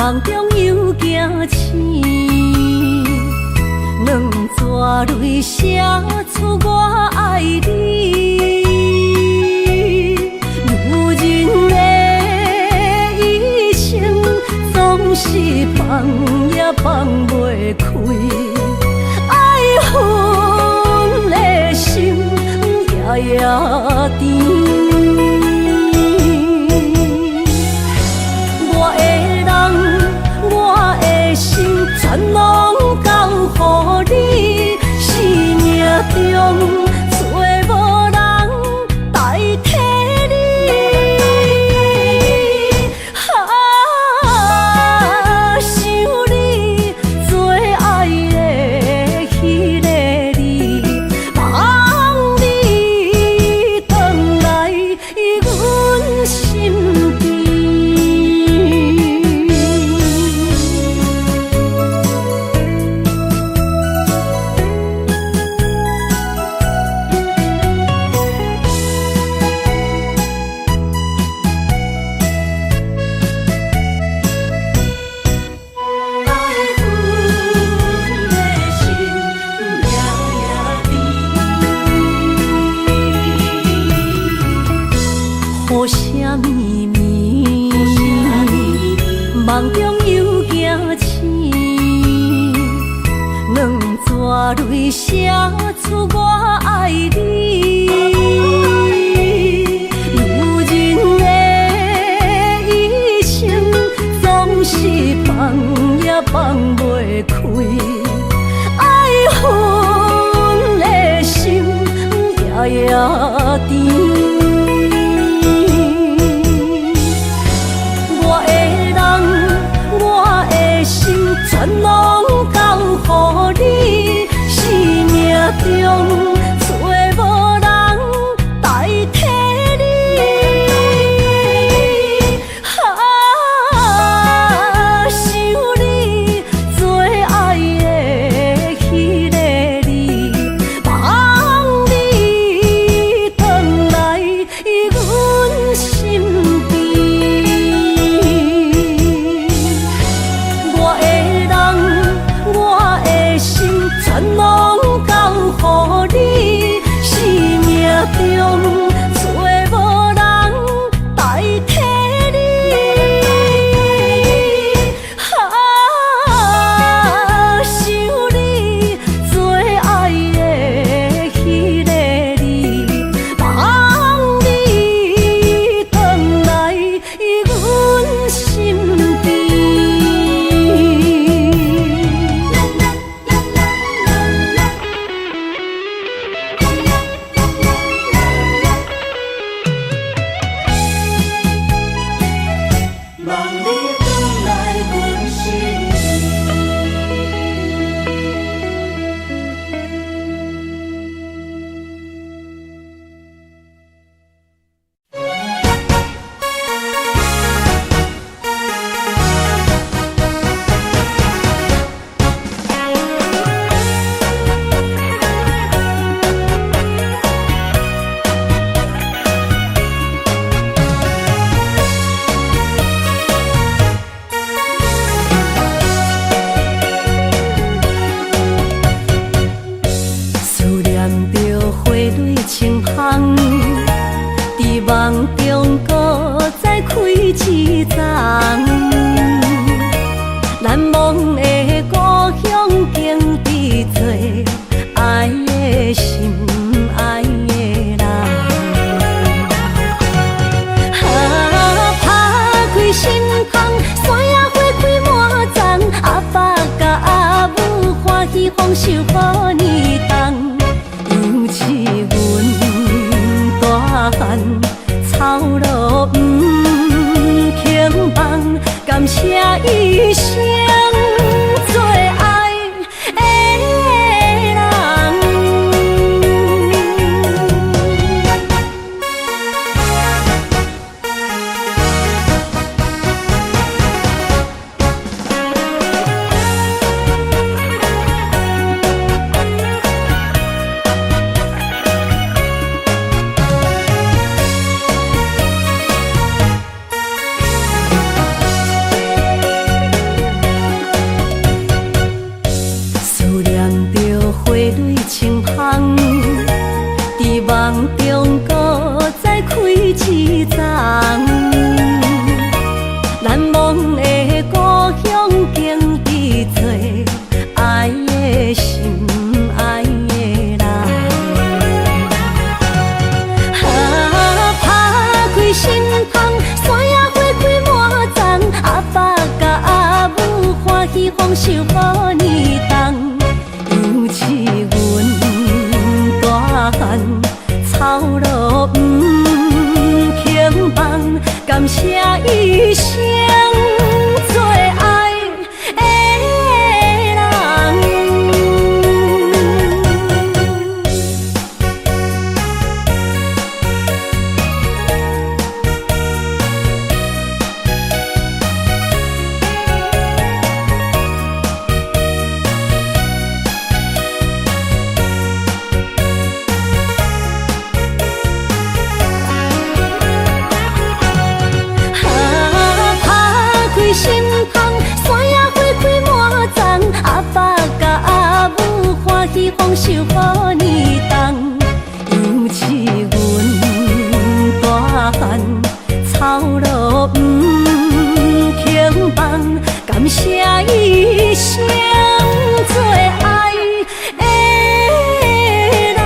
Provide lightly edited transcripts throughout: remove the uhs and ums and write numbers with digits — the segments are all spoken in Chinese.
梦中又惊醒，两纸泪写出我爱你。如今的一生，总是放也放袂开，爱恨的心夜夜甜。全拢交予你，生命中找无人代替你。想你最爱的迄个你，望你回来阮身边。雨声绵绵，梦中又惊醒，两纸泪写出我爱你。如今的一生，总是放也放袂开，爱恨的心夜夜甜。全拢交予你，生命中找无人代替你。想你最爱的迄个你，望你回来阮身边。全拢交予你，生命中找无人代替你。想你最爱的迄个你，望你回来阮身边。梦中搁再开一丛，难忘的故乡经历做爱的心爱的人。打开心窗，山野花开满丛，阿爸甲阿母欢喜丰收好年冬，尤是阮大汉。草路不轻放，感谢一生做爱望中搁再开一丛，难忘的故乡经历做爱的心爱的人。打开心窗，山野花开满丛，阿爸甲阿母欢喜丰收好年冬，尤是阮大汉操劳不轻放，感谢一生做爱的人。心窗，山野花开满丛，阿爸甲阿母欢喜丰收好年冬，尤是阮大汉操劳不轻放，感谢一生做爱的人。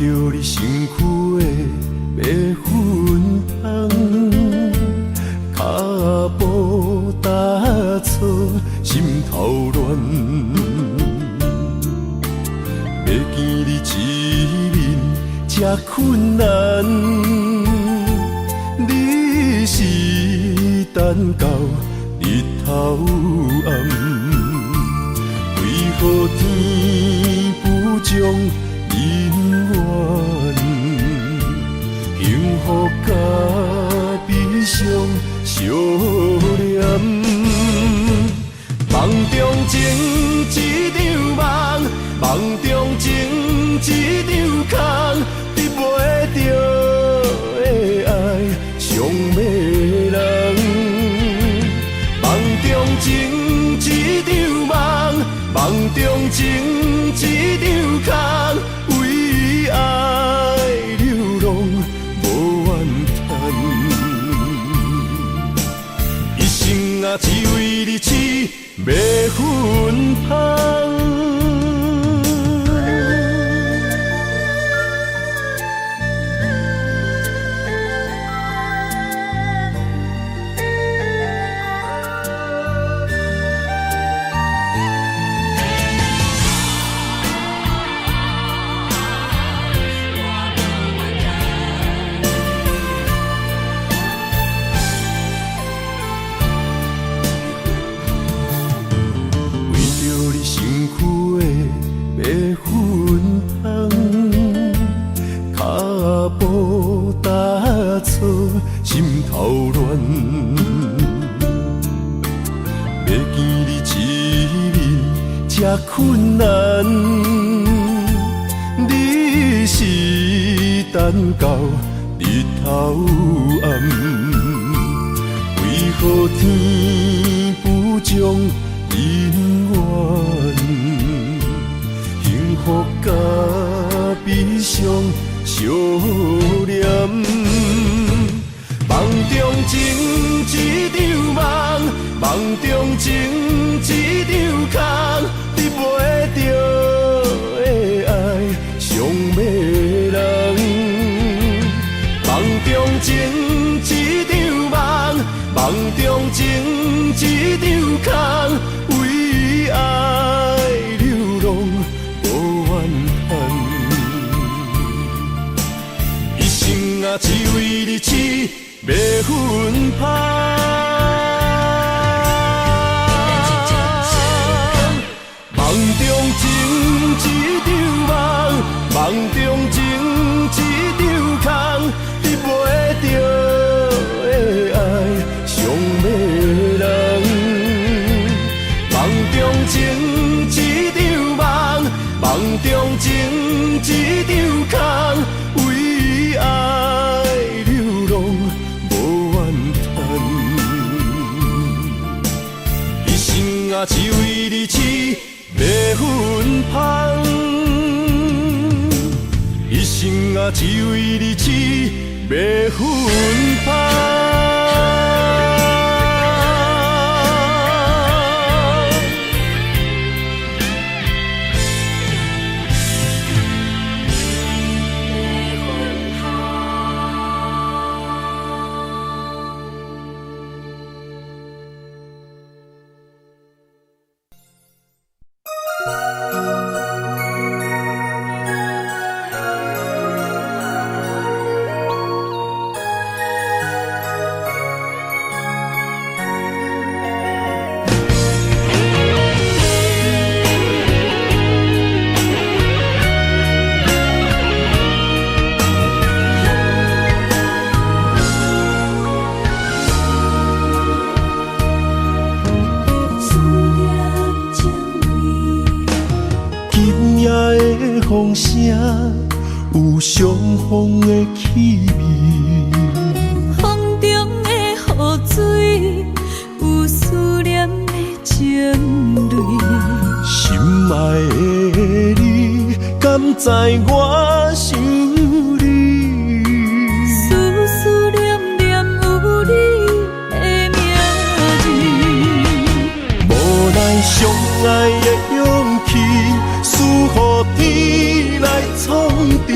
着你身躯的白粉香，脚步踏错，心头乱。要见你一面这困难，你是等到日头暗，为何天不将人缘，幸福甲悲伤相连？梦中情一场梦，梦中情一场空，得袂着的爱上迷人。梦中情一场梦，梦中情一场空，为爱流浪无怨叹，一生啊只为你痴迷魂香。心头乱，要见你一面这困难，你是等到日头暗，为何天不将人缘，幸福甲悲伤相连？梦中情一场梦，梦中情一场空，得袂着的爱上迷人。梦中情一场梦，梦中情一场空，为爱流浪无怨叹，一生啊只为你痴迷魂香。梦中情一场梦，梦中情一场空，得袂着的爱上迷人。梦中情一场梦，梦中情一场空，为爱流浪无怨叹，一生啊只为你痴迷魂香，一生啊只为你痴迷魂香。风声有相逢的气味，风中的雨水有思念的情泪。心爱的你，敢知我想你？思念念有你的名字，无奈相爱的勇气，输予天来创治。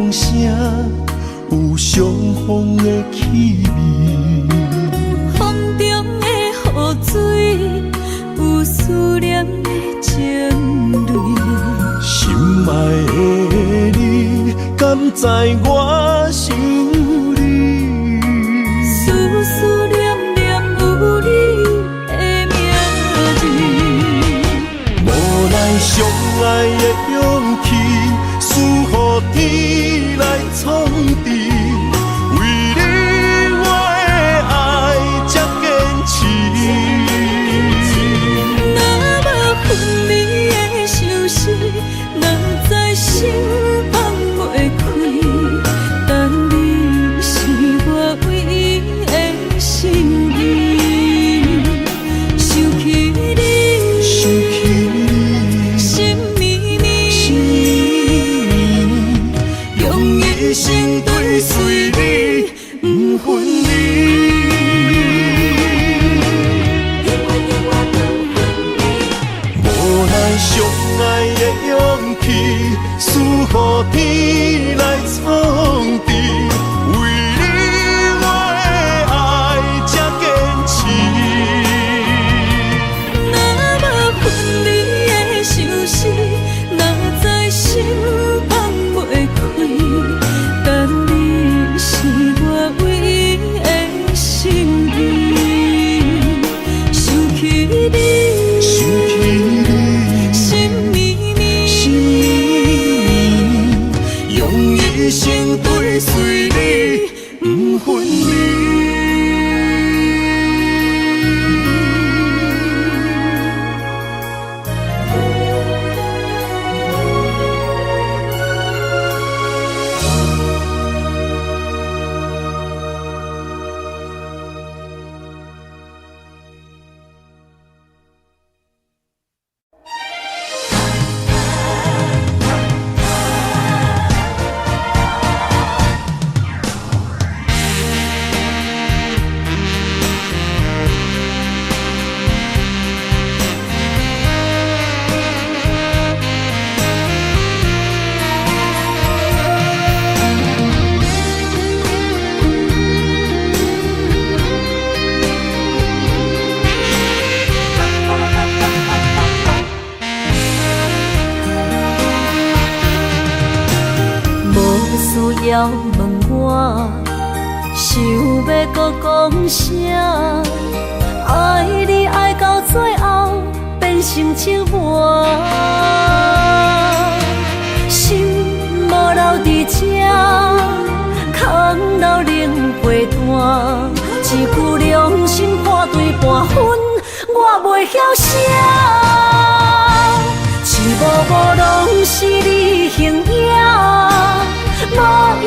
风声，有相逢的气味。风中的雨水，有思念的情泪。心爱的你，敢知我想你？思思念念有你的名字。无奈相爱的勇气，输予天来创治。为你我的爱才坚持。若无分离的相思，若在心放袂开，但你是我唯一的心意。想起你，想起你，心绵绵，用一生追随你，不分离。无奈相爱的勇气，输予天来创治。为你我的爱才坚持。若无分离的相思，若在心放袂开，但你是我唯一的心意。想起你，想起你，心绵心绵，绵，用一生追随你，不分离。需要问我，想要搁讲啥？爱你爱到最后变成寂寞，心无留伫这，空留冷陪伴。一句良心破对半分，我袂晓写。一幕幕拢是你形影。无依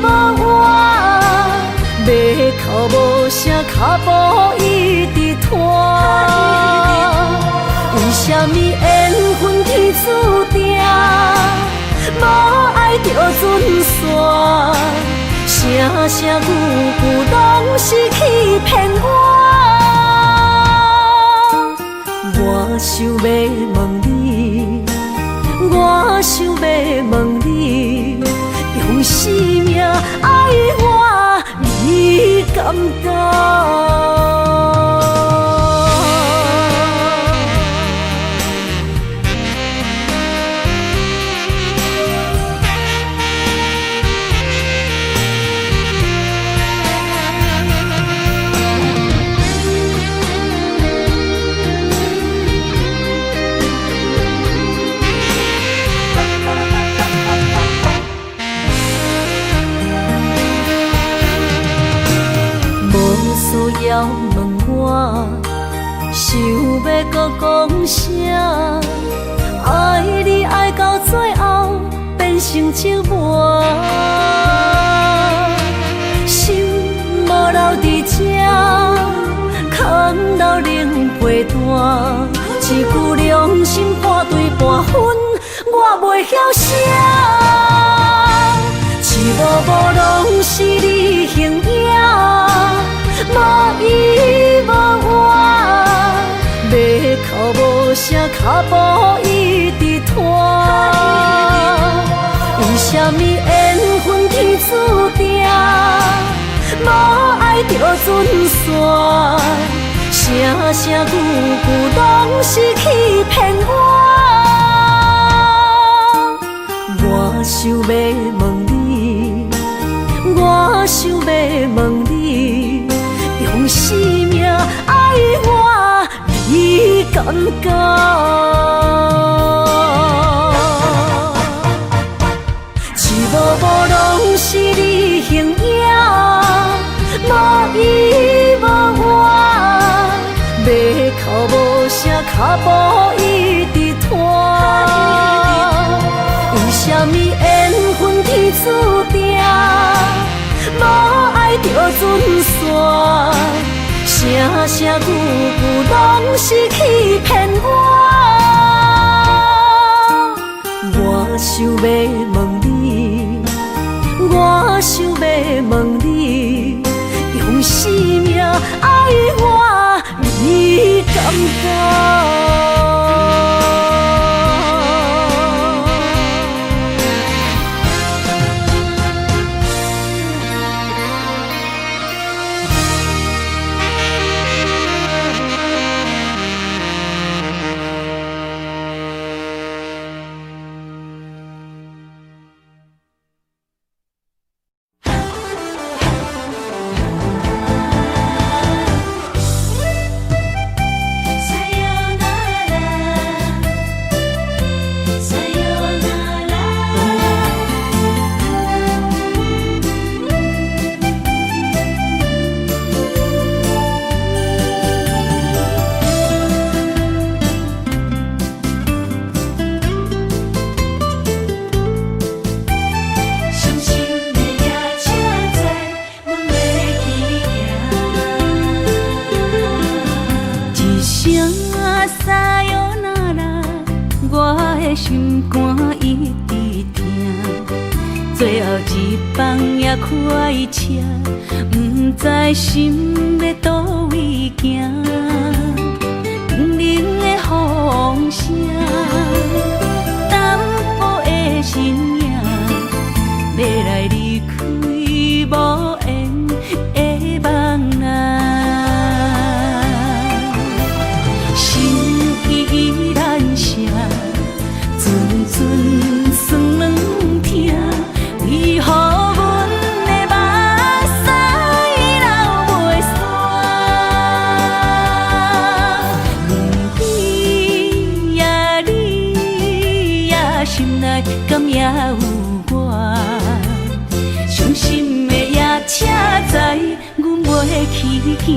无我，要哭无声，脚步一直拖。为什么缘分天注定，无爱就准线？声声句句拢是欺骗我。我想要问你，我想要问你。用生命爱我，你敢当？需要问我，想要搁讲啥？爱你爱到最后变成寂寞，心无留伫这，空留冷陪伴。一句良心破对半分，我袂晓写。一幕幕拢是你形影。无依无我，要哭无声，脚步一直拖。为什么缘无爱就准线，声声句句拢是欺骗我。我想要问你，我想要问你，用生命爱我，你敢敢？一幕幕拢是你形影，无依无我，要哭无声，脚步一直拖。为什么缘分天注定，无爱就准线，声声句句拢是欺骗我。我想要问你，我想要问你，用生命爱我，你敢敢？心肝一直疼，最后一放也开车，不知心要倒位行。冷冷的风声，淡薄的身影，要来离开无缘的梦啊，心依然舍。阵酸软疼，为何阮的目屎流袂煞？问你呀，你呀，心内敢也有我？伤心的夜车载，阮袂去行。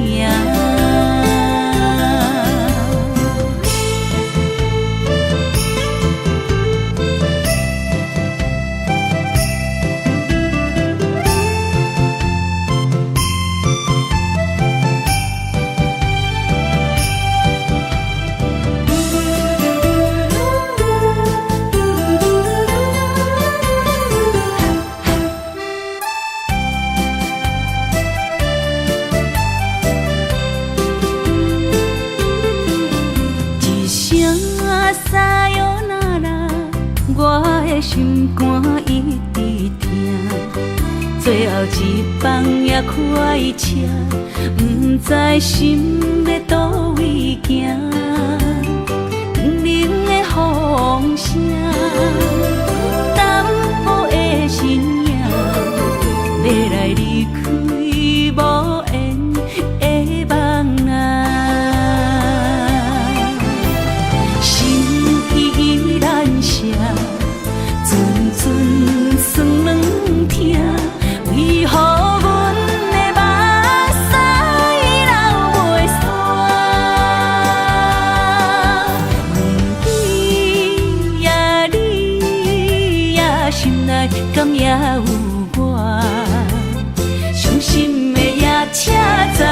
心肝一直疼，最后一放也开车，不知心要倒位行。冷冷的风声，淡薄的身影，要来离开无缘的梦啊，心依然舍。阵酸软疼，为何阮的目屎流袂煞？问你呀，你呀，心内敢也有我？伤心的夜车载，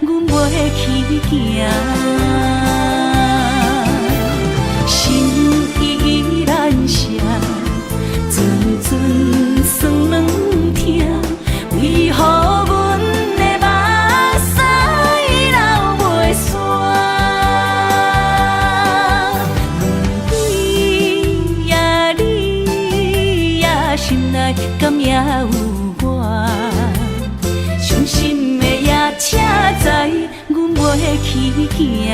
阮袂去行。心依然舍。阵酸软疼，为何阮的目屎流袂煞？问你呀，你呀，心内敢也有我？伤心行。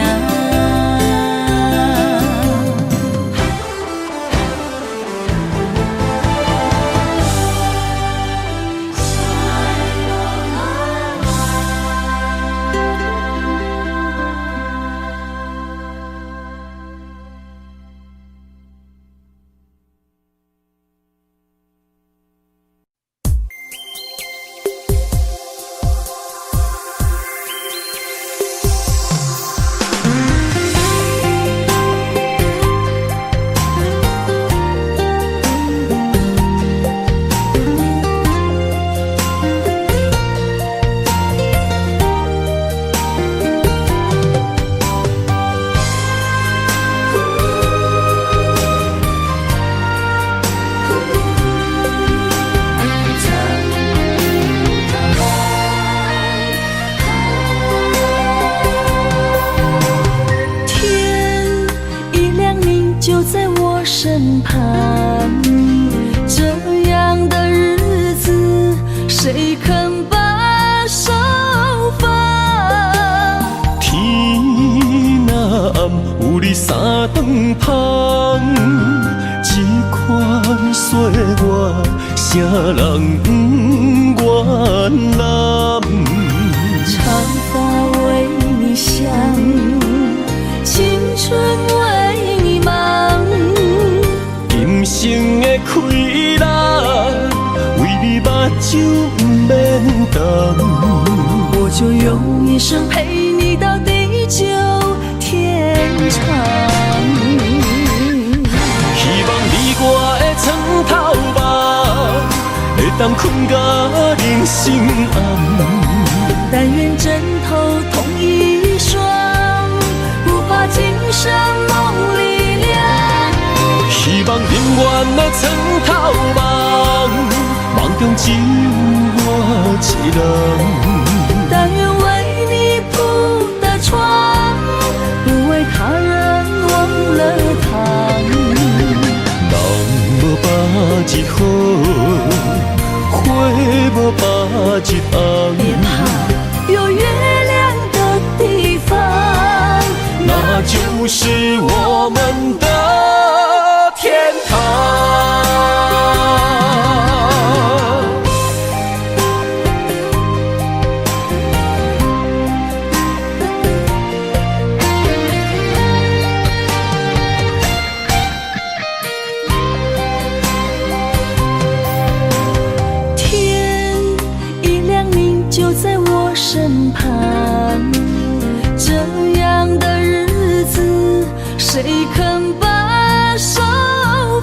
身旁，这样的日子谁肯把手放？天若暗，有你三顿香，这款岁月，啥人不愿揽？长发为你香，青春为你忙。今生的快乐，为你目睭不免干。我就用一生陪你到地久天长。希望你我的床头梦，会当困到人生暗。但愿枕头同一双，不怕今生梦里凉。希望永远的床头梦，梦中只有我一人。但愿为你铺的床，不为他人忘了躺。人无百日好，花无百日红。别怕，有月亮的地方，那就是我们的天堂。天一亮，你就在我身旁，这样的日子谁肯把手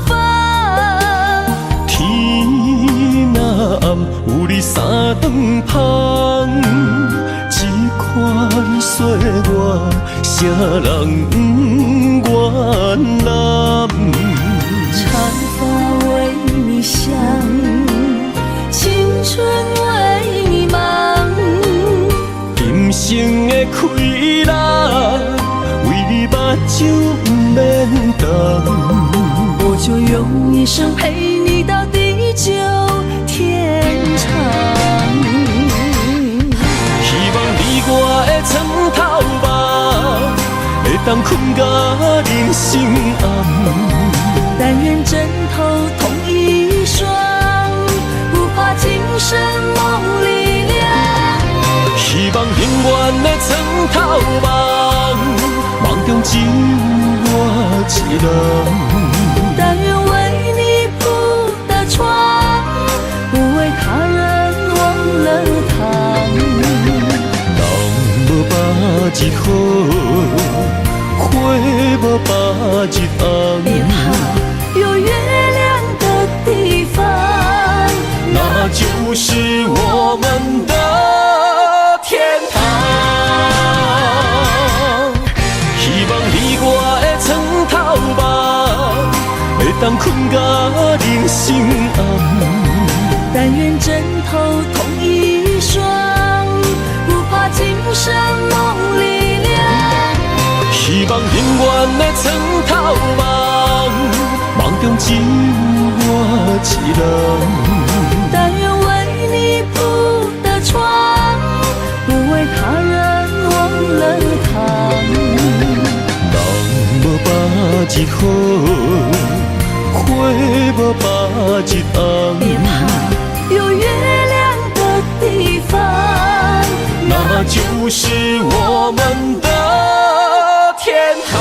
放？天若暗，有你三顿香，这款岁月，啥人不愿揽？长发为你香，青春为你忙。今生的快乐，为你目睭不免干。我就用一生陪你到地久天长。希望你我的床头梦，会当困到人生暗。但愿枕头同一双，不怕今生梦里凉。希望永远的床头梦，梦中只有我一人。但愿为你铺的床，不为他人忘了躺。人无百日好，花无百日红。别怕，有月亮的地方，那就是我们的天堂。希望你我的床头梦，会当困到人生暗。但愿枕头同一双，不怕今生梦里凉。希望永远的床头梦，梦中只有我一人。但愿为你铺的床，不为他人忘了躺。人无百日好，花无百日红。别怕，有月亮的地方，那就是我们的天堂。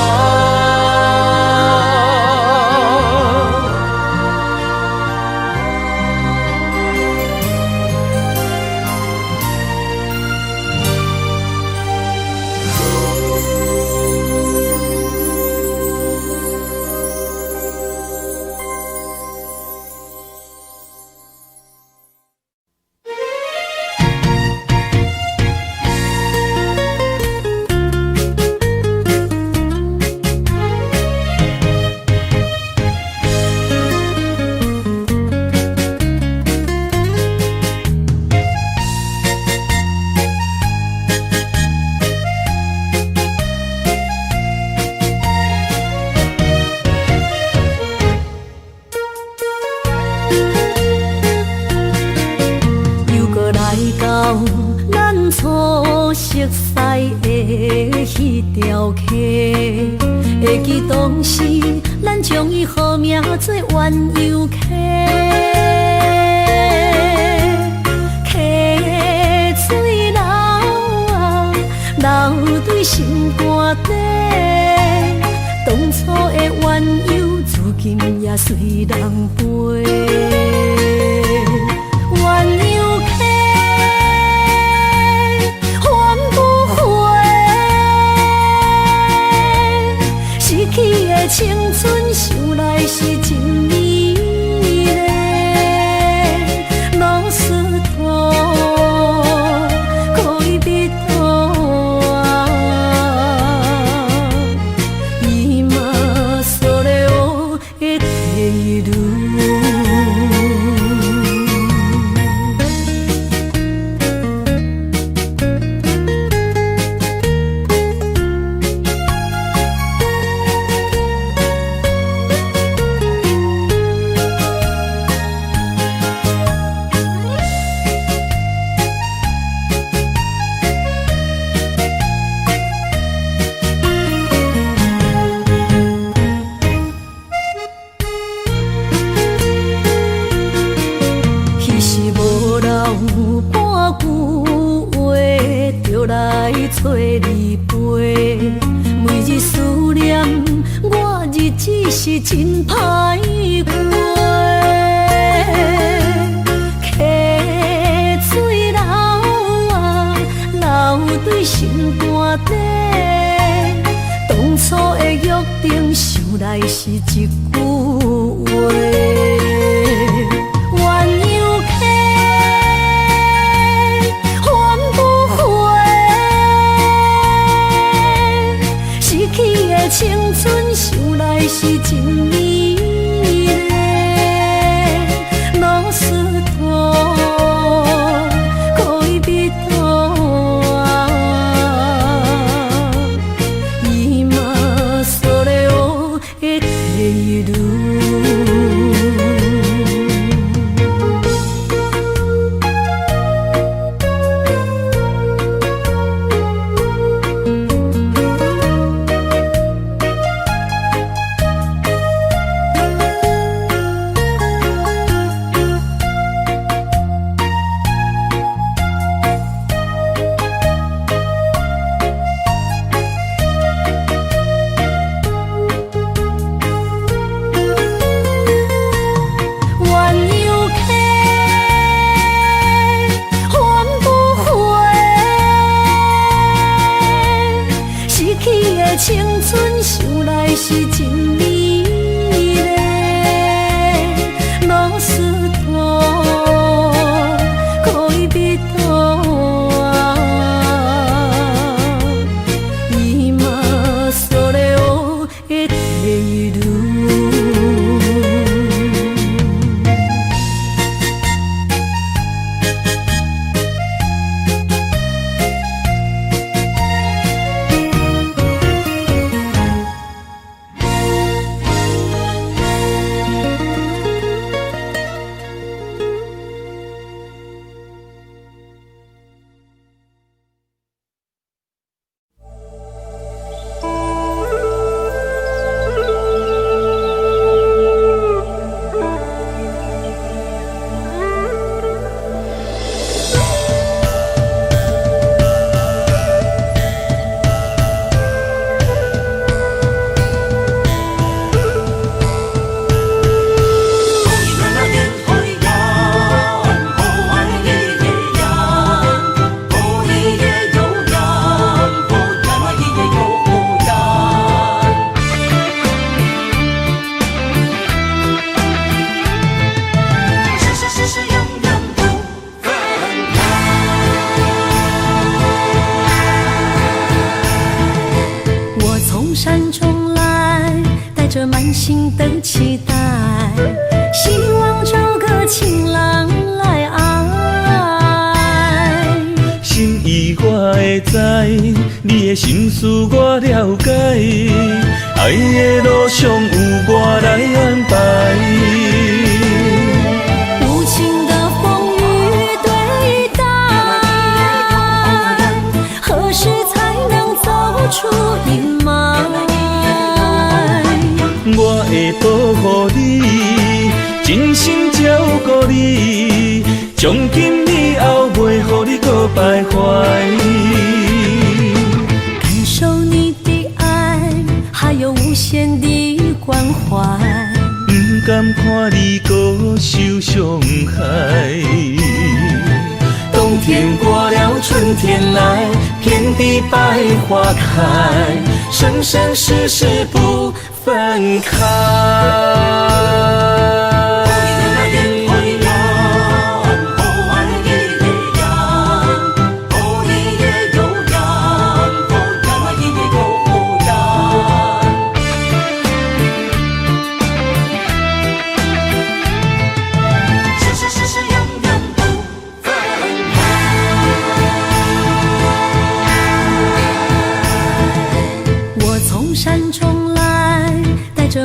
会记当时，咱将伊号名做鸳鸯溪，溪水流啊，流对心肝底。当初的鸳鸯，至今也随人陪。鸳鸯溪。去的青春想来是真美丽，老师徒可以比托啊，伊嘛所了的地路。找你陪，每日思念，我日子是真歹过。溪水流啊，流对心肝底。当初的约定，想来是一句话。青春想来是真美丽，老师徒可以比托啊，伊嘛所了的地路。青春想来是真美丽，老师徒可以比托啊，伊嘛所了的地路。心的期待，希望找个情人来爱。心意我会知，你的心思我了解，爱的路上有我来安排。无情的风雨对待，何时才能走出阴霾？我会保护你，真心照顾你，从今以后袂予你搁徘徊。感受你的爱，还有无限的关怀。不甘看你搁受伤害。冬天过了，春天来，遍地百花开，生生世世不分开。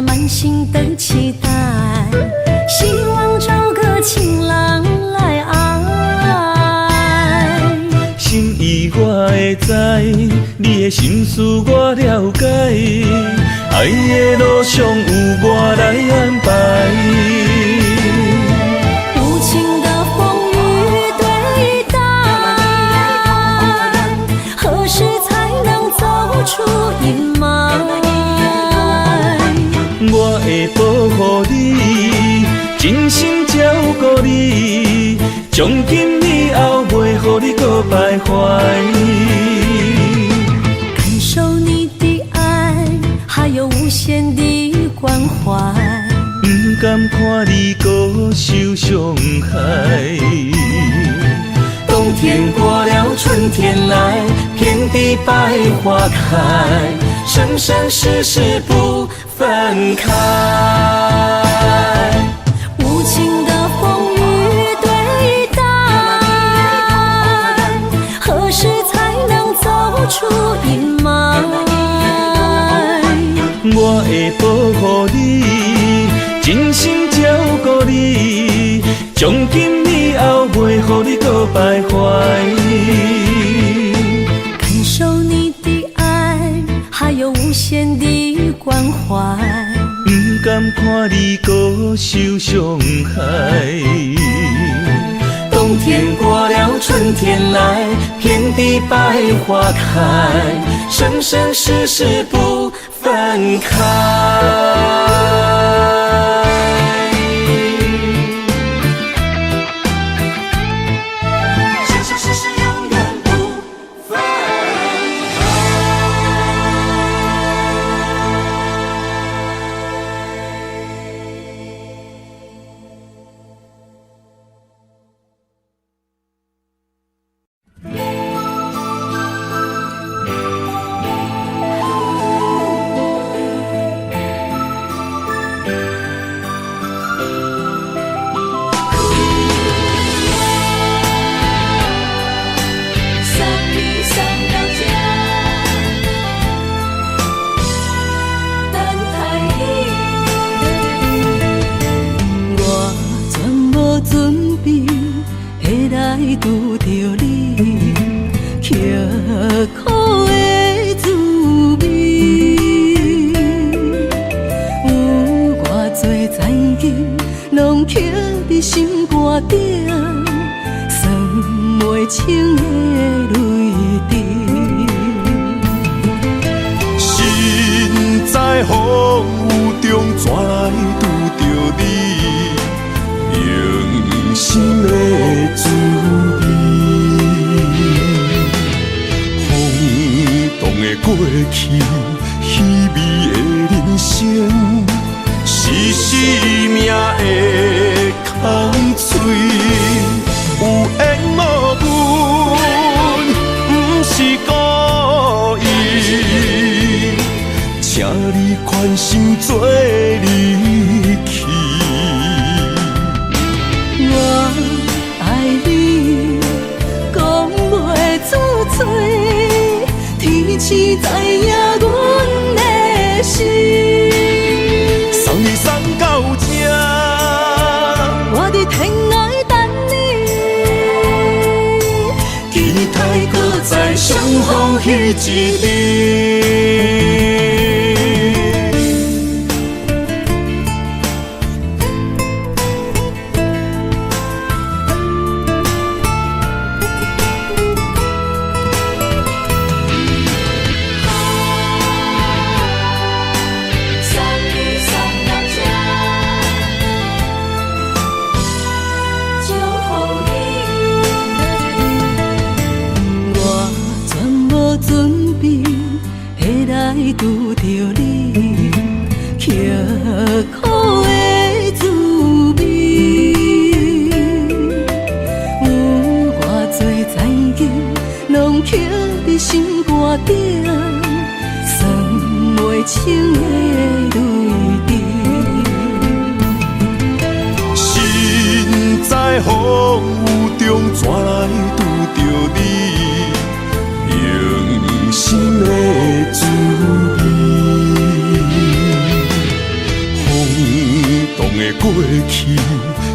满心的期待，希望找个情人来爱。心意我会知，你的心思我了解，爱的路上有我来安排。无情的风雨对待，何时才能走出阴霾？我会保护你，真心照顾你，从今以后袂予你搁徘徊。感受你的爱，还有无限的关怀。不甘看你搁受伤害。冬天过了，春天来，遍地百花开，生生世世不分开。无情的风雨对待，何时才能走出阴霾？我会保护你，真心照顾你，从今以后袂予你搁徘徊。感受你的爱，还有无限的关怀。不甘看你搁受伤害。冬天过了，春天来，遍地百花开，生生世世不分开。拄着你，刻苦的滋味，有偌多前景，拢刻伫心肝顶，算袂清的泪滴。心在风雨中，怎来拄着你？用心的滋味，轰动的过去，稀微的人生，是生命的空嘴，有缘无分，不是故意，情请你宽心做离去。我爱你，讲袂出嘴，天赐知影阮的心。送你送到这，我伫天涯等你，期待搁再相逢彼一日。拄着你，刻苦的滋味，有偌多情景，拢刻伫心肝顶，算袂清的泪滴。身在风雨中，怎来拄着你？用心的滋味，风动的过去，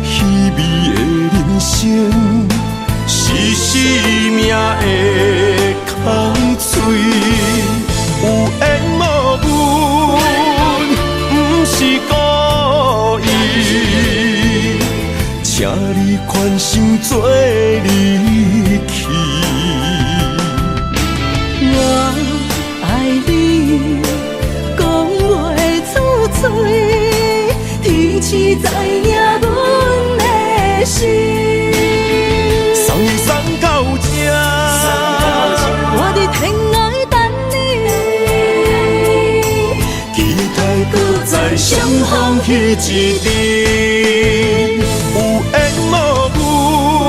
稀微的人生，是生命的空嘴，有缘无分，不是故意，请你宽心做离去。我爱你，讲袂出嘴，天赐知影阮的心。送你送到这，我伫天涯等你，期待搁再相逢彼一日。有缘无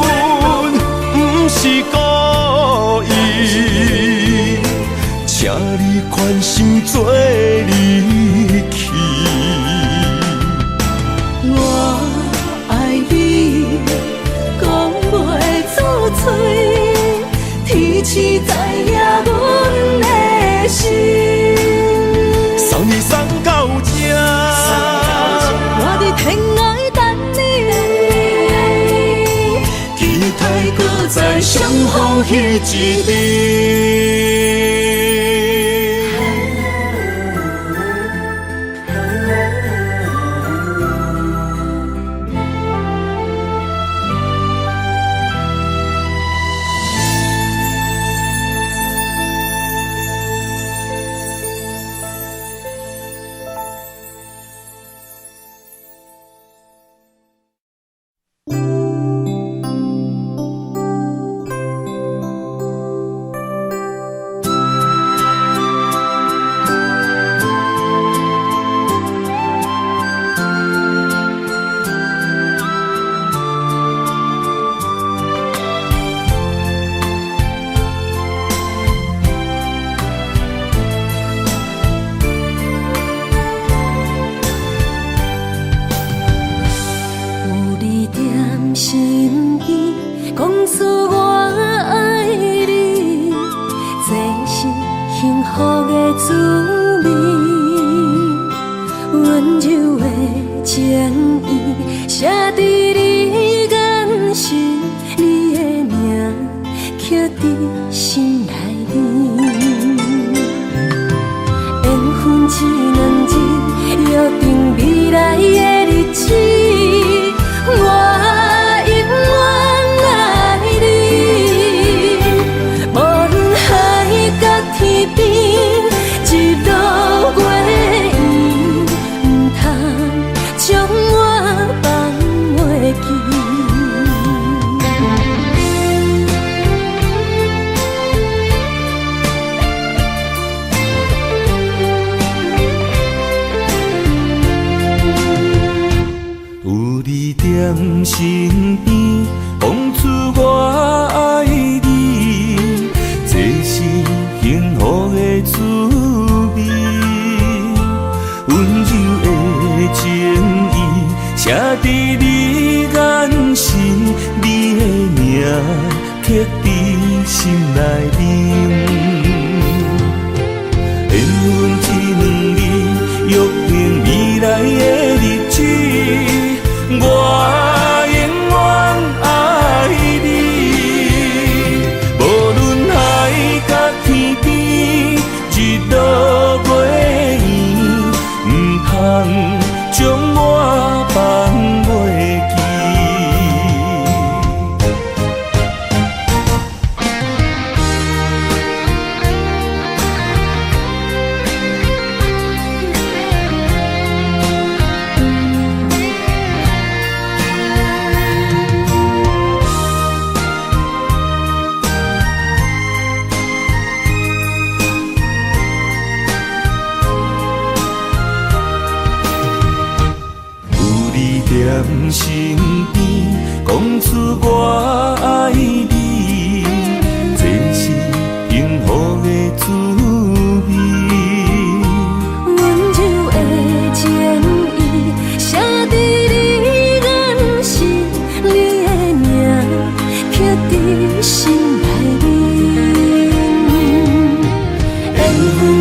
分，不是故意，请你宽心做离去。我爱你，讲袂出嘴，天赐知影阮的心。送你送到这，我伫天涯等你，期待搁再相逢彼一日。身边讲出我爱你，这是幸福的滋味。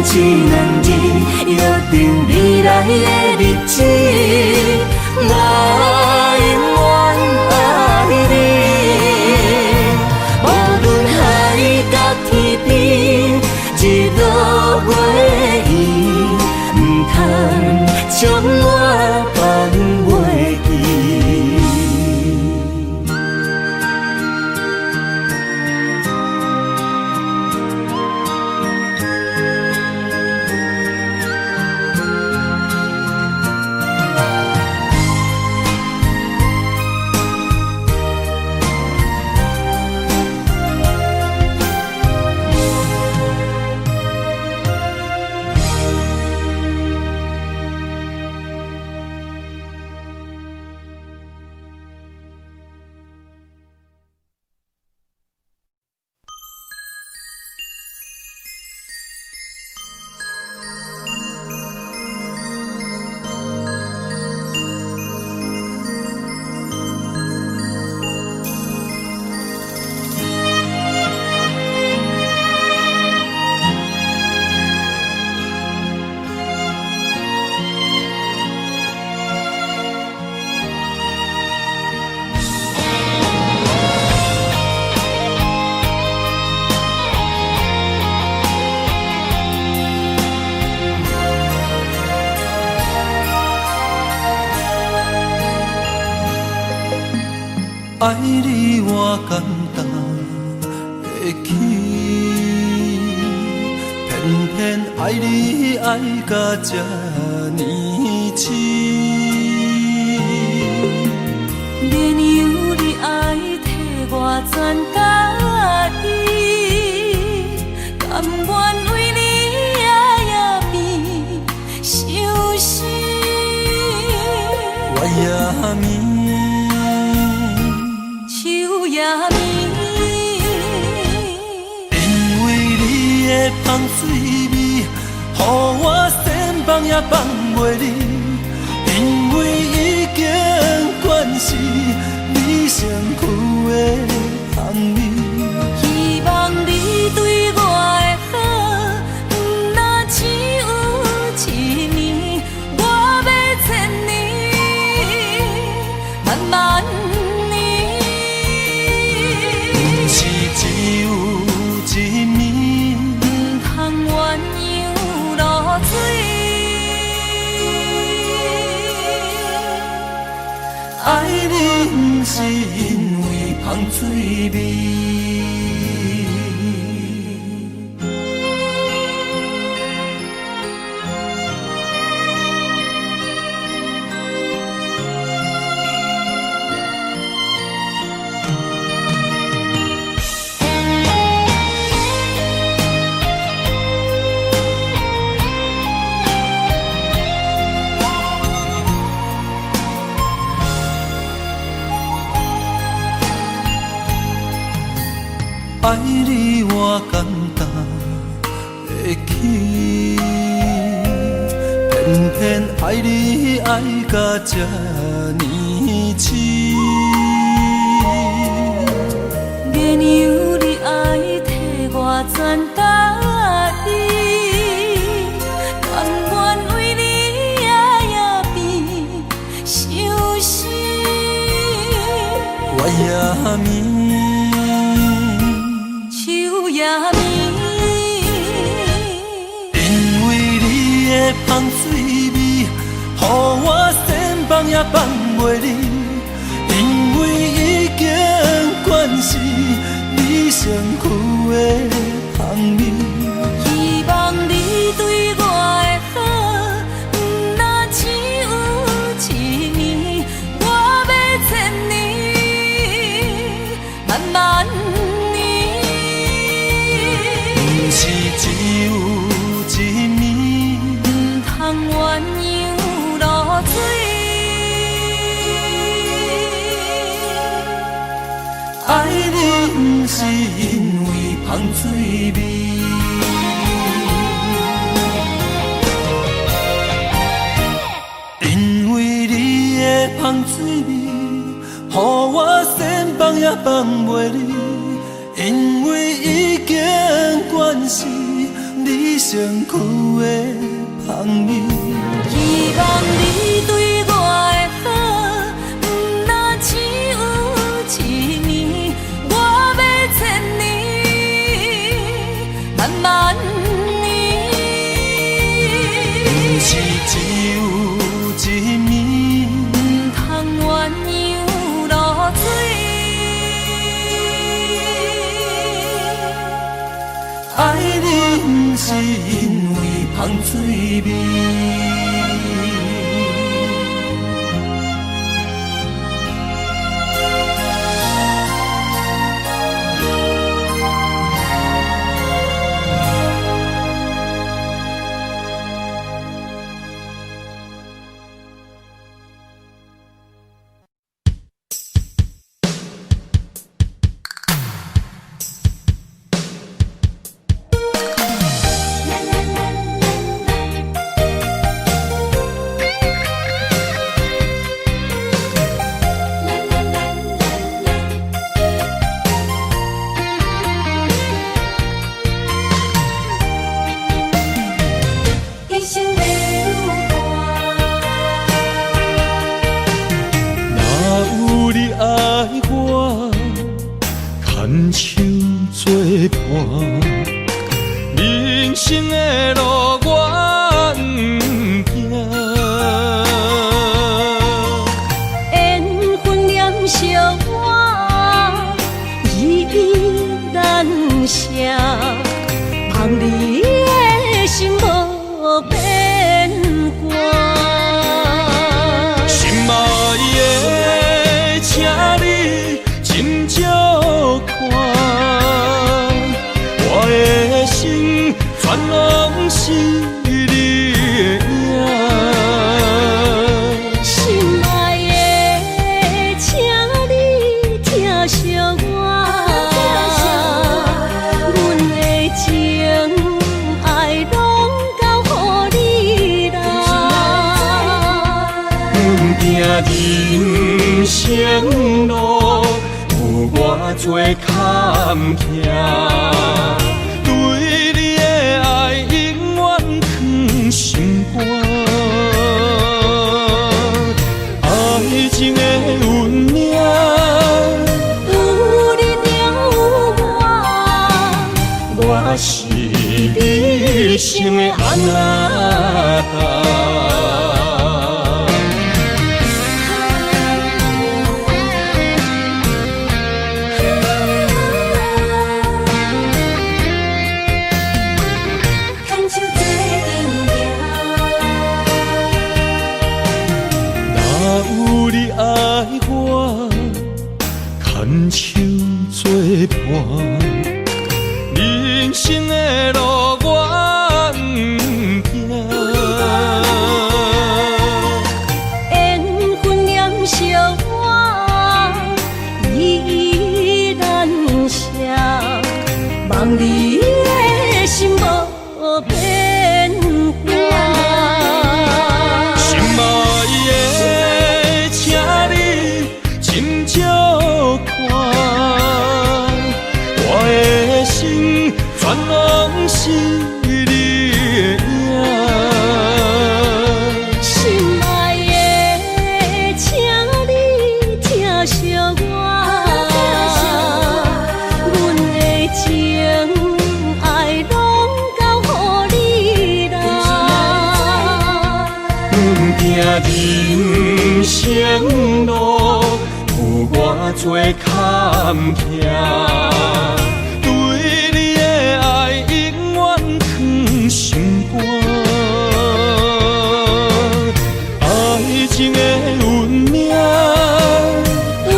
一两字，约定未来的日子。我永远爱你，无论海角天边，一路袂移，唔通将我放袂记。爱你我简单会起，偏偏爱你爱到这呢痴。免由你爱替我全家己，甘愿为你夜变伤心。我也眠。因为你的香水味，予我千放也放袂离。因为已经惯是你身躯的香味。希望你对我的好，不那只有一年，我要千年，慢慢。只有一面，唔通鸳鸯落水。爱你不是因为香水味。爱你我简单会起，偏偏爱你爱到这呢痴。免由你爱替我全家己，甘愿为你夜变伤心。我也眠。因为你的香水味，予我千放也放袂离。因为已经惯是你身躯的香味。希望你对我的好，不那只有一年，我要千年，慢慢。只有一面，唔通鸳鸯落水。爱你不是因为香水味，因为你的香水味，予我千放也放袂离。因为已经惯是你你身躯的香味。希望你对我的好，不那只有一年，我要千年，慢慢年。不是只有一面，唔通鸳鸯落水。爱你不是因为香水味。牵手作伴，人生的路我不行。缘分念相我，依依难舍，望你的心无变卦。心爱的，请你斟酌看，我的心全拢是你的影。心爱的，请你疼惜我，阮的情爱拢交予你啦。行人生路有我做坎坷，对你的爱永远藏心肝。爱情的运命，有你有我，我是你生的安那达。有你爱我，牵手作伴，人生的路我不行。缘分念相我，依依难舍，望你的心无变卦。心爱的，请你斟酌看，我的心全拢是你的影。心爱的，请你疼惜我，阮的情爱拢交予你啦。人生路有我做坎坷，对你的爱永远藏心肝。爱情的运命，有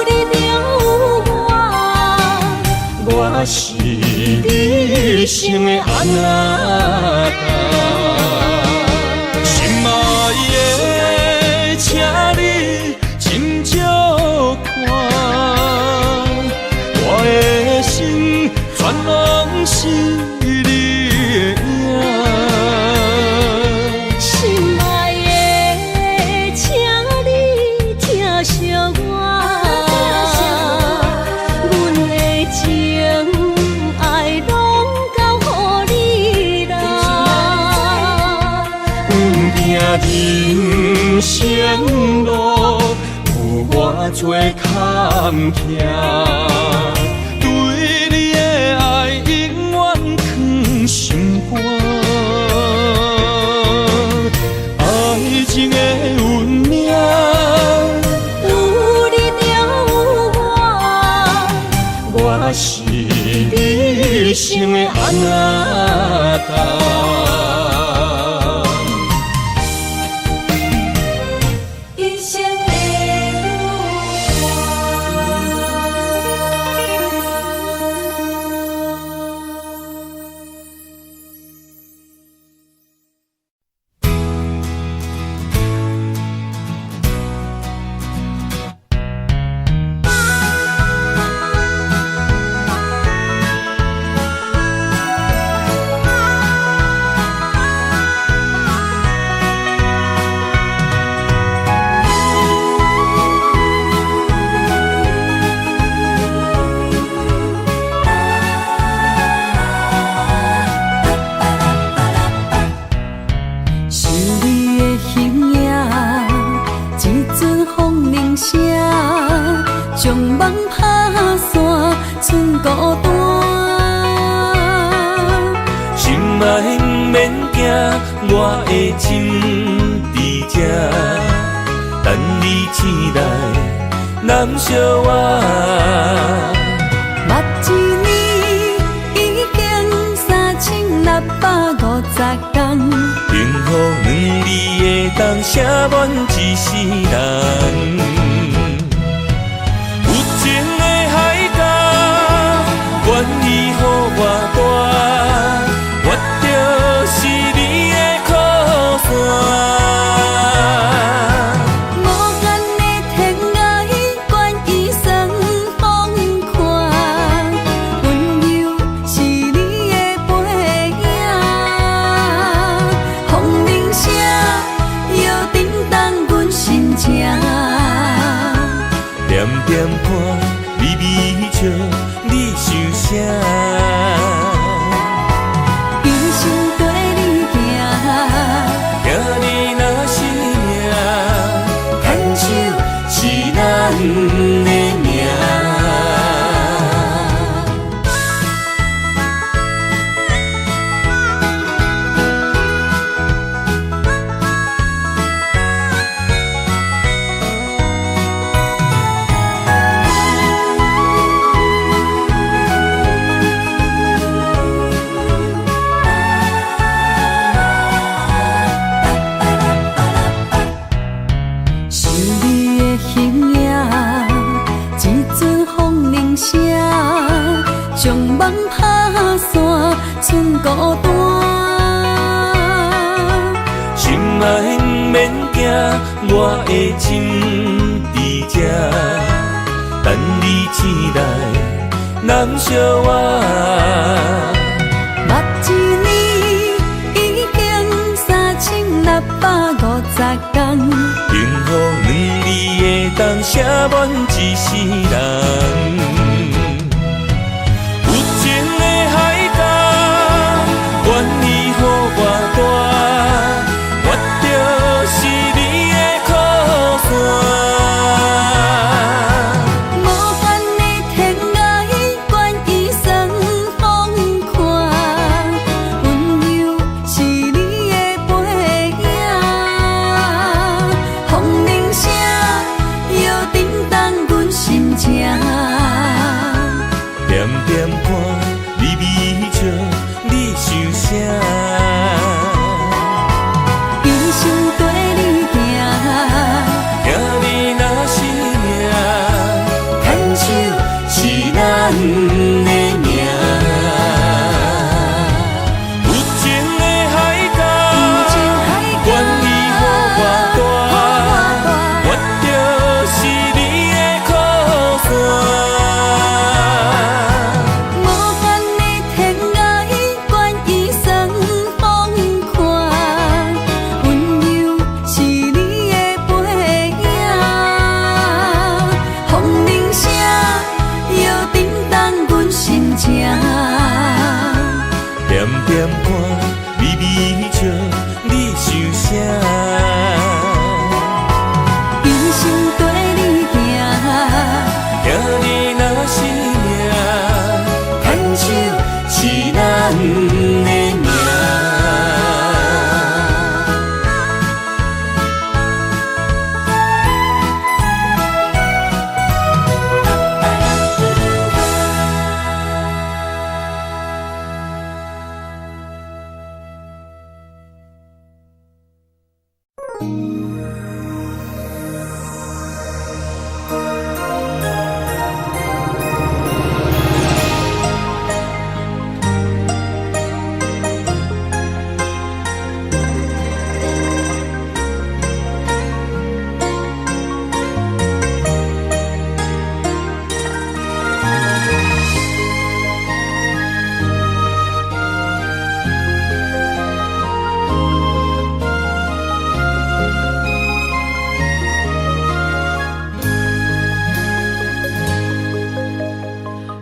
你有我，我是你生的安那达。心爱的，请你斟酌看，我的心全拢是你的影。心爱的，请你疼惜我，阮的情爱拢交予你啦。人生路有偌多坎坷，对你的爱永远藏心肝。爱情的运命，有你就有我，我是你生的阿那达。一生的想你的形影，一阵风铃声，将梦打散，剩孤单。心爱不免惊，我的心伫这，等你醒来，难相我。目一年已经3650天，幸福两字的冬，写满一世人。有情的海角，愿意予我大，我就是你的靠山。无间的天涯，愿意算风看，温柔是你的背影，风铃声摇叮当阮心情。点点看，微微笑，你想啥？一生跟你行，行你若是命，牵手是咱的命。想你的形影，一阵风铃声，将梦打散，剩孤单。心爱不免惊，我的心伫这，等你醒来，难相我。目一年已经3650天，幸福两字的冬，写满一世人。有情的海角，愿意予我大，我就是你的靠山。无间的天涯，愿意算风看，温柔是你的背影，风铃声摇叮当阮心情。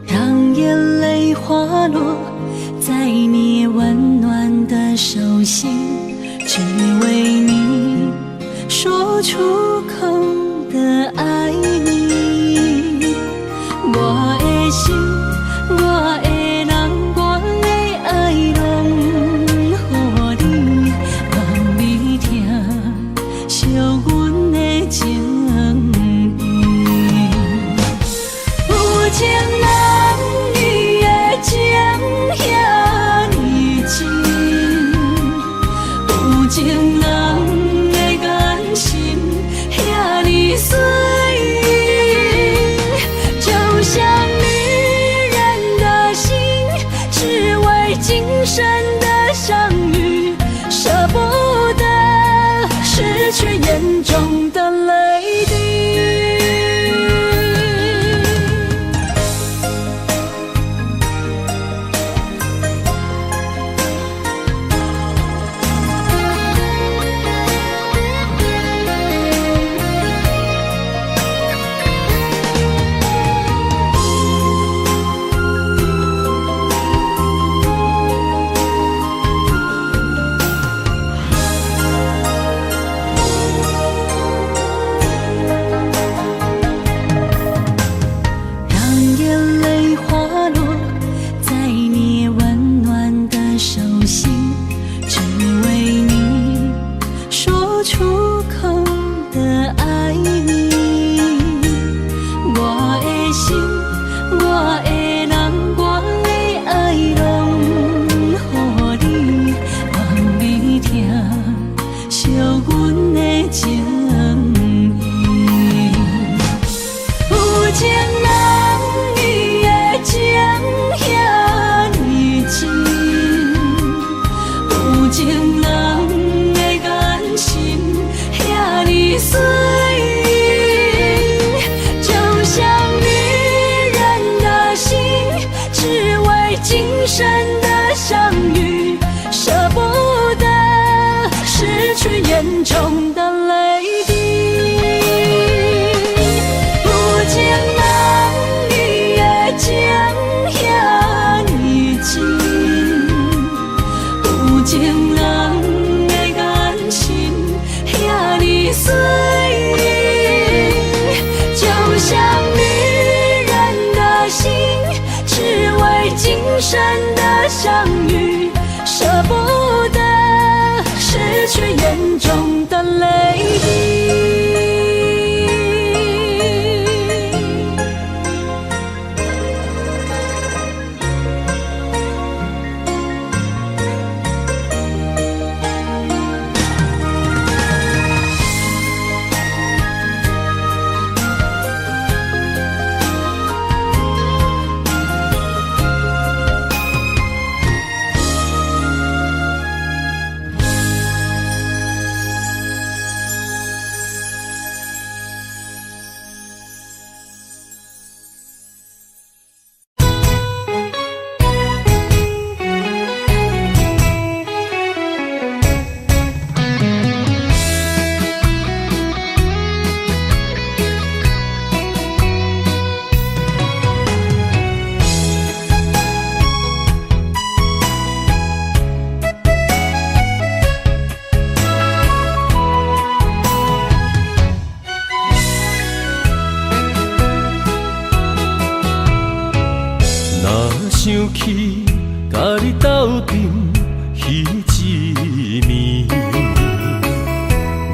让眼泪滑落在你温暖的手心，只为你说出口的爱你。我的心，我的人，我的爱拢予你，望你听惜阮的情意。有情人你的情遐呢真，有情人的眼神遐呢水，就像女人的心，只为今生的相遇，舍不得失去眼中的泪滴。让眼泪滑落在你温暖的手心，只为你说出口的爱你。我的心，我的人，我的爱拢予你，望你听惜阮的情意。有情人你的情遐呢真，有情人的眼神遐呢水，就像女人的心，只为今生的相遇，舍不得失去眼中的泪滴。有情人你的情遐呢真，有情人的眼神遐呢水，就像女人的心，只为今生的相遇，舍不得失去眼中的泪滴。想起甲你斗阵彼一暝，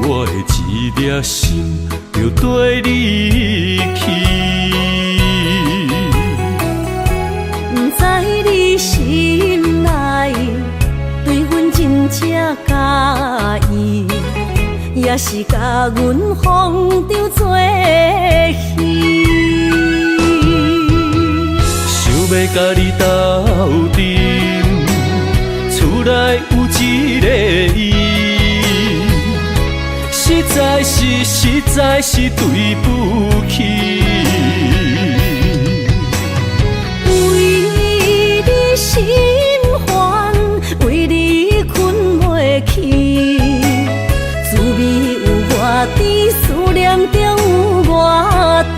我的一粒心就跟你去。不知你心内对阮真正介意，抑也是甲阮风中做戏。想要甲你斗阵，厝内有一个伊，实在是对不起。为你心烦，为你困袂去，滋味有偌甜，思念中有偌甜。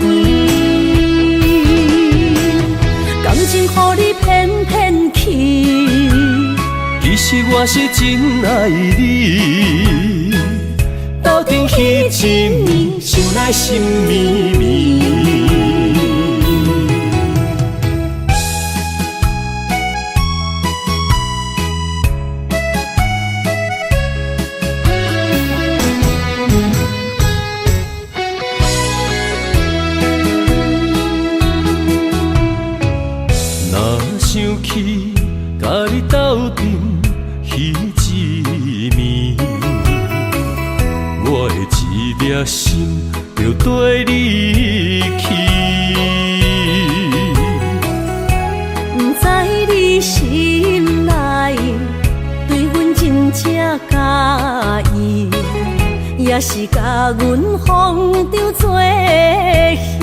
感情予你骗骗去，其实我是真爱你，斗阵彼一暝，想来心绵绵。若想起甲你斗阵彼一暝，我的一粒心就跟你去。不知你心内对阮真正介意，也是甲阮风中做戏。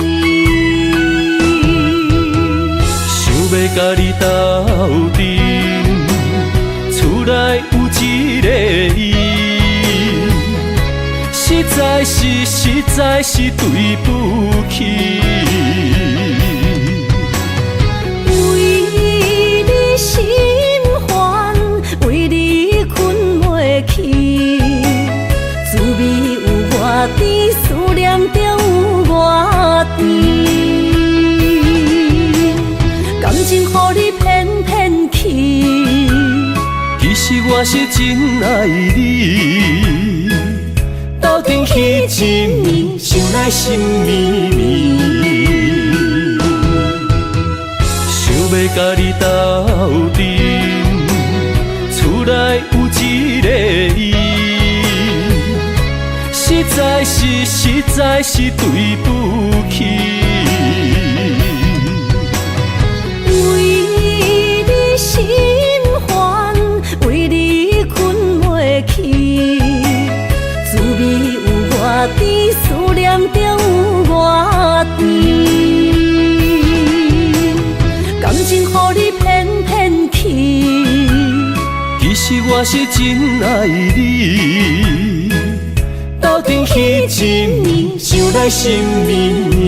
想要甲你斗阵，厝内有一个伊，实在是对不起。为你心烦，为你困袂去，滋味有偌甜，思念中有偌甜。感情予你骗骗去，其实我是真爱你，斗阵彼一暝，想来心绵绵。想要甲你斗阵，厝内有一个伊，实在是对不起。为你心烦，为你困袂去，滋味有偌甜，思念中有偌甜。感情予你骗骗去，其实我是真爱你，斗阵彼一暝，想来心绵绵。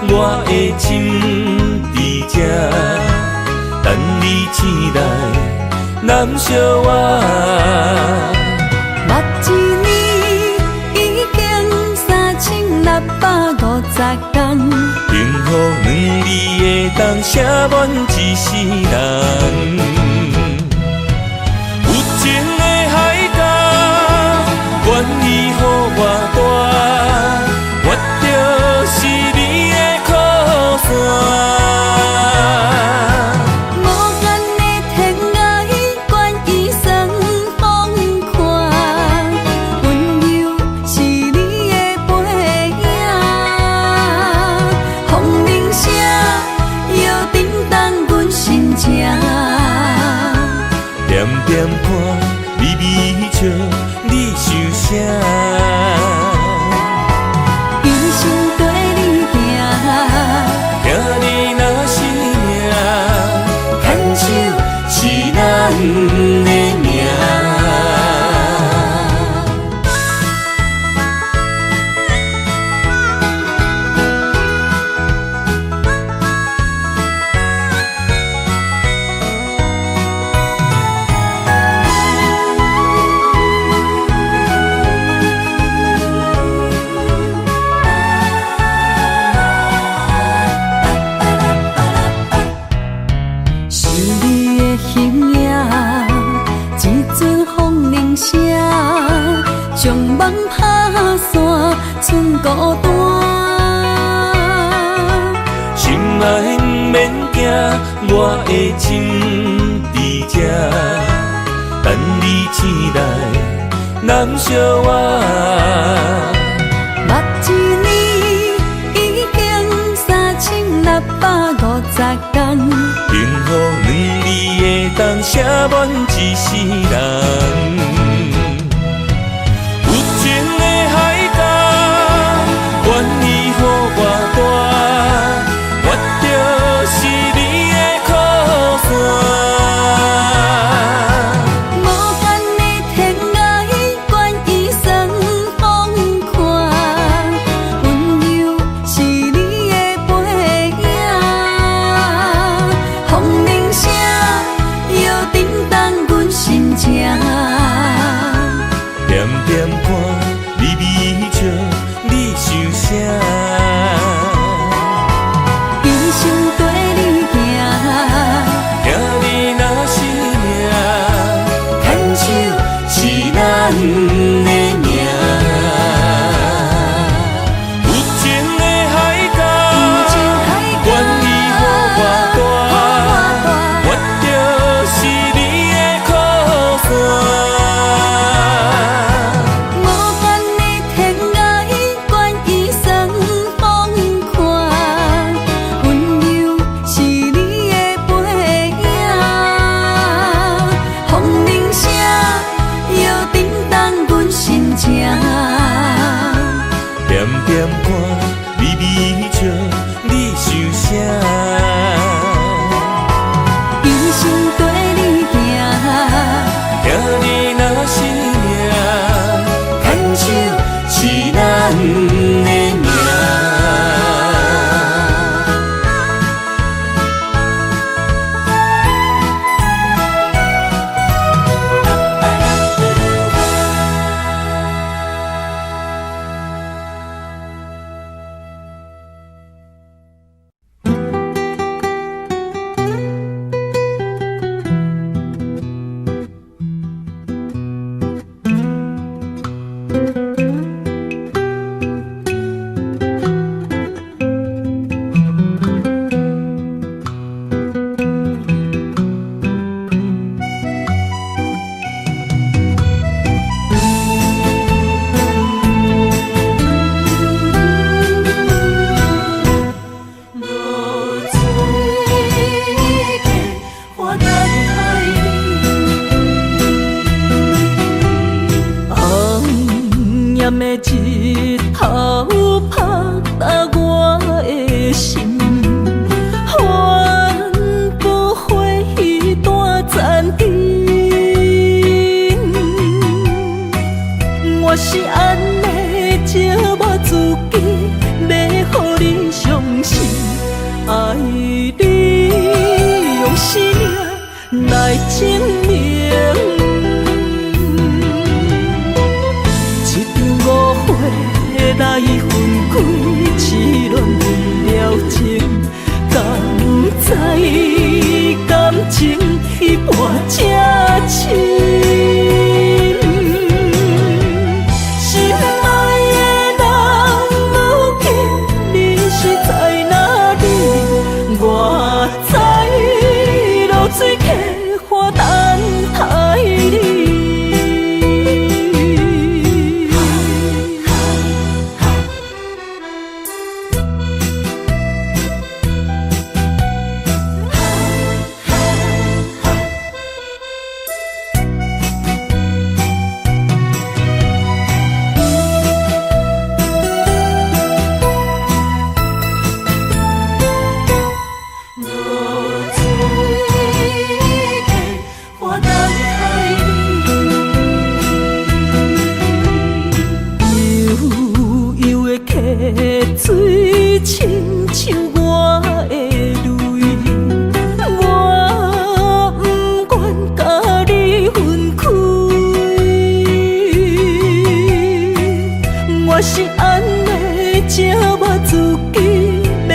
我的心伫这，等你醒来，难相我。目一年已经3650天，幸福两字的当写满一世人。有情的海角，愿意予我大，我就是你的靠山。也命。将梦打散，剩孤单。心爱不免惊，我的心伫这，等你醒来，难相我。目一年已经3650天，幸福两字会当写满一世人。日头拍打我的心，帆布花雨大暂停。我是安尼借我自己，要予你相信，爱你用生命来证明。来分开，痴恋为了情，敢知感情一半正深。心爱的人，如今你是在哪里？我在流水溪花台。亲像我的泪，我不愿甲你分开。我是安尼折磨自己，要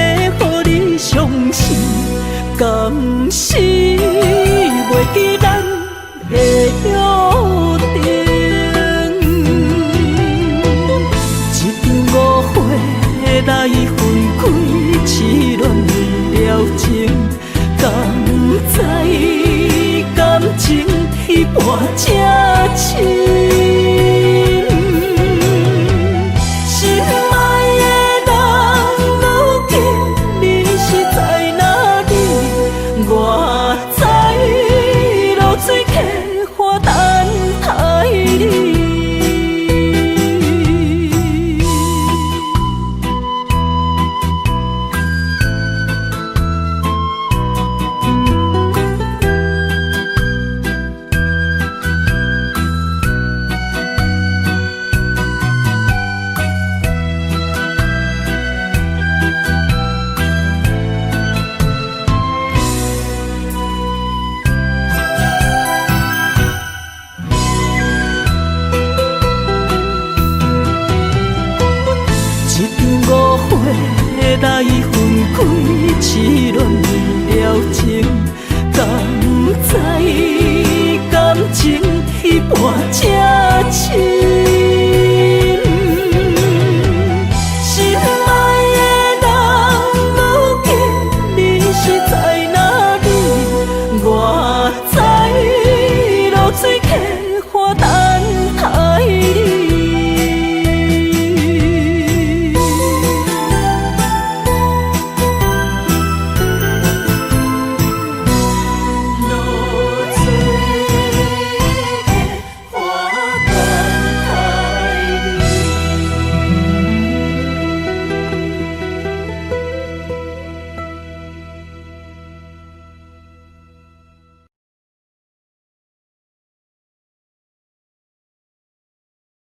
予你伤心，敢是袂记咱的约定？一场误会来分开，痴恋为了情，敢知感情一半才深？心爱的人，如今你是在哪里？我在落水溪花等待你。来分开，痴恋为了情，敢知感情一半才